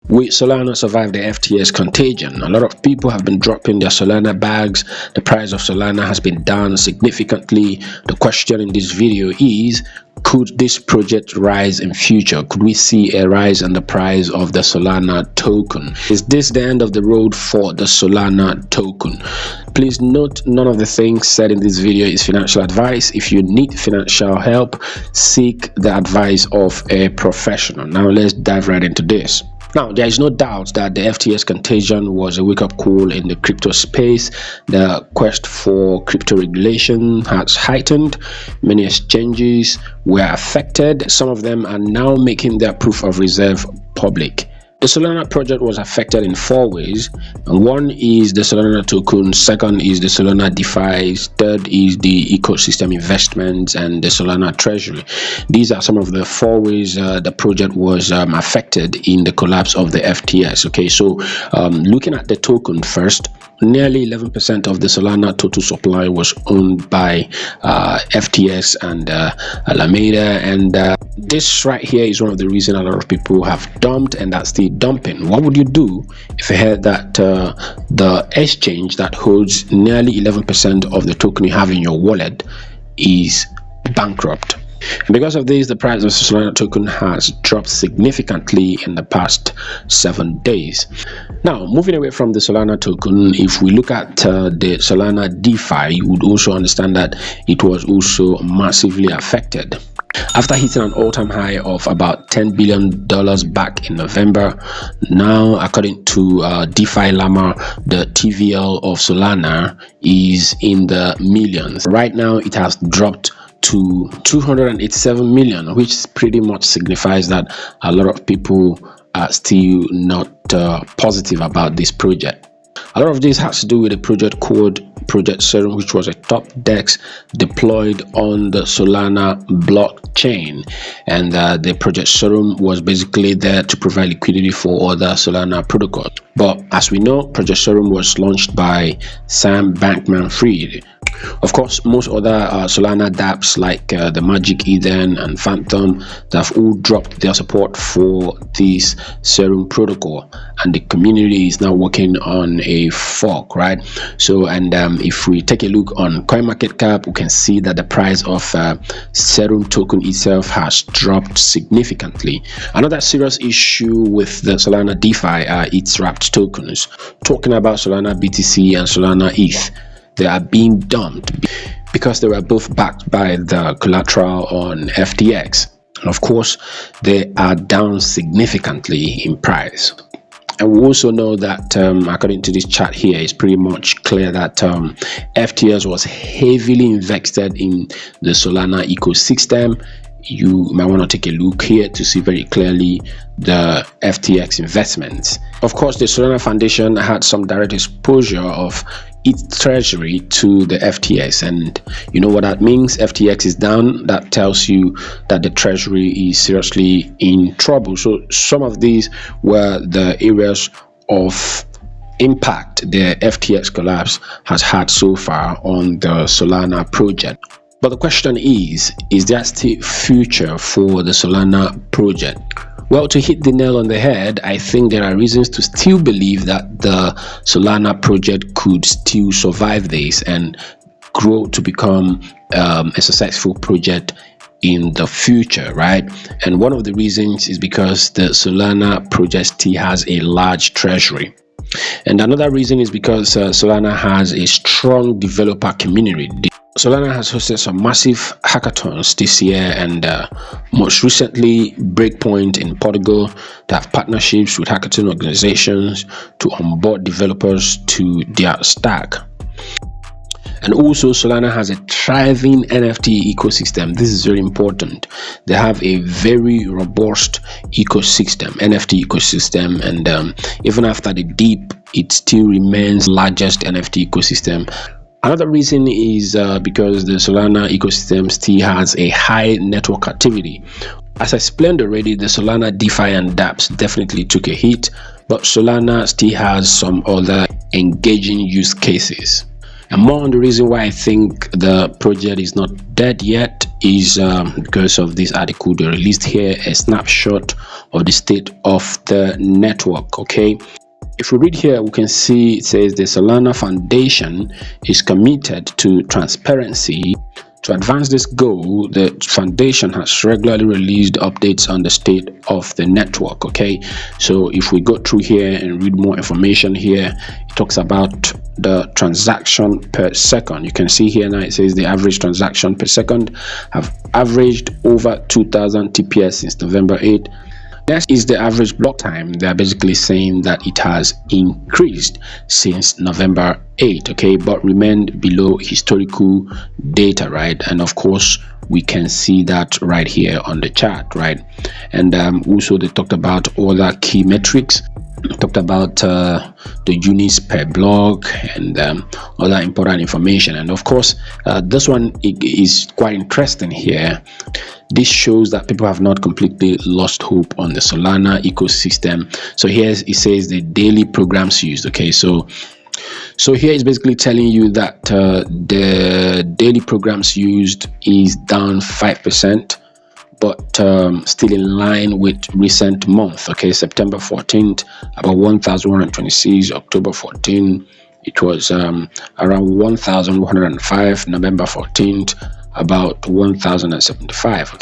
Will Solana survive the FTX contagion? A lot of people have been dropping their Solana bags. The price of Solana has been down significantly. The question in this video is, could this project rise in future? Could we see a rise in the price of the Solana token? Is this the end of the road for the Solana token? Please note, none of the things said in this video is financial advice. If you need financial help, seek the advice of a professional. Now let's dive right into this. Now, there is no doubt that the FTX contagion was a wake-up call in the crypto space. The quest for crypto regulation has heightened. Many exchanges were affected. Some of them are now making their proof of reserve public. The Solana project was affected in 4 ways. And one is the Solana token, second is the Solana DeFi, third is the ecosystem investments, and the Solana treasury. These are some of the 4 ways the project was affected in the collapse of the FTX. Okay, so looking at the token first, nearly 11% of the Solana total supply was owned by FTX and Alameda, and this right here is one of the reasons a lot of people have dumped, and that's the dumping. What would you do if you heard that the exchange that holds nearly 11% of the token you have in your wallet is bankrupt? And because of this, the price of the Solana token has dropped significantly in the past 7 days. Now, moving away from the Solana token, if we look at the Solana DeFi, you would also understand that it was also massively affected. After hitting an all-time high of about $10 billion back in November, now according to DeFi Llama, the TVL of Solana is in the millions. Right now, it has dropped to 287 million, which pretty much signifies that a lot of people are still not positive about this project. A lot of this has to do with a project called Project Serum, which was a top DEX deployed on the Solana blockchain, and the Project Serum was basically there to provide liquidity for other Solana protocols. But as we know, Project Serum was launched by Sam Bankman-Fried. Of course, most other Solana dApps like the magiceden and Phantom, they have all dropped their support for this Serum protocol, and the community is now working on a fork, right? So, and if we take a look on CoinMarketCap, we can see that the price of Serum token itself has dropped significantly. Another serious issue with the Solana DeFi are its wrapped tokens. Talking about Solana BTC and Solana ETH, they are being dumped because they were both backed by the collateral on FTX. And of course, they are down significantly in price. And we also know that according to this chart here, it's pretty much clear that FTX was heavily invested in the Solana ecosystem. You might want to take a look here to see very clearly the FTX investments. Of course, the Solana Foundation had some direct exposure of its treasury to the FTX, and you know what that means. FTX is down. That tells you that the treasury is seriously in trouble. So some of these were the areas of impact the FTX collapse has had so far on the Solana project. But the question is there still future for the Solana project? Well, to hit the nail on the head, I think there are reasons to still believe that the Solana project could still survive this and grow to become a successful project in the future, right? And one of the reasons is because the Solana project still has a large treasury. And another reason is because Solana has a strong developer community. Solana has hosted some massive hackathons this year, and most recently Breakpoint in Portugal to have partnerships with hackathon organizations to onboard developers to their stack. And also Solana has a thriving NFT ecosystem. This is very important. They have a very robust ecosystem, NFT ecosystem, and even after the dip, it still remains the largest NFT ecosystem. Another reason is because the Solana ecosystem still has a high network activity. As I explained already, the Solana DeFi and dApps definitely took a hit, but Solana still has some other engaging use cases. And more on the reason why I think the project is not dead yet is because of this article they released here a snapshot of the state of the network. Okay, if we read here, we can see it says the Solana Foundation is committed to transparency. To advance this goal, the foundation has regularly released updates on the state of the network. Okay, so if we go through here and read more information here, it talks about the transaction per second. You can see here now it says the average transaction per second have averaged over 2000 TPS since November 8th. Next is the average block time. They are basically saying that it has increased since November 8, okay, but remained below historical data, right? And of course, we can see that right here on the chart, right? And also they talked about other key metrics. Talked about the units per block and other important information. And of course, this one is quite interesting here. This shows that people have not completely lost hope on the Solana ecosystem. So here it says the daily programs used. Okay, so here it's basically telling you that the daily programs used is down 5%, but still in line with recent month. Okay, September 14th about 1126, October 14th it was around 1105, November 14th about 1075. Okay.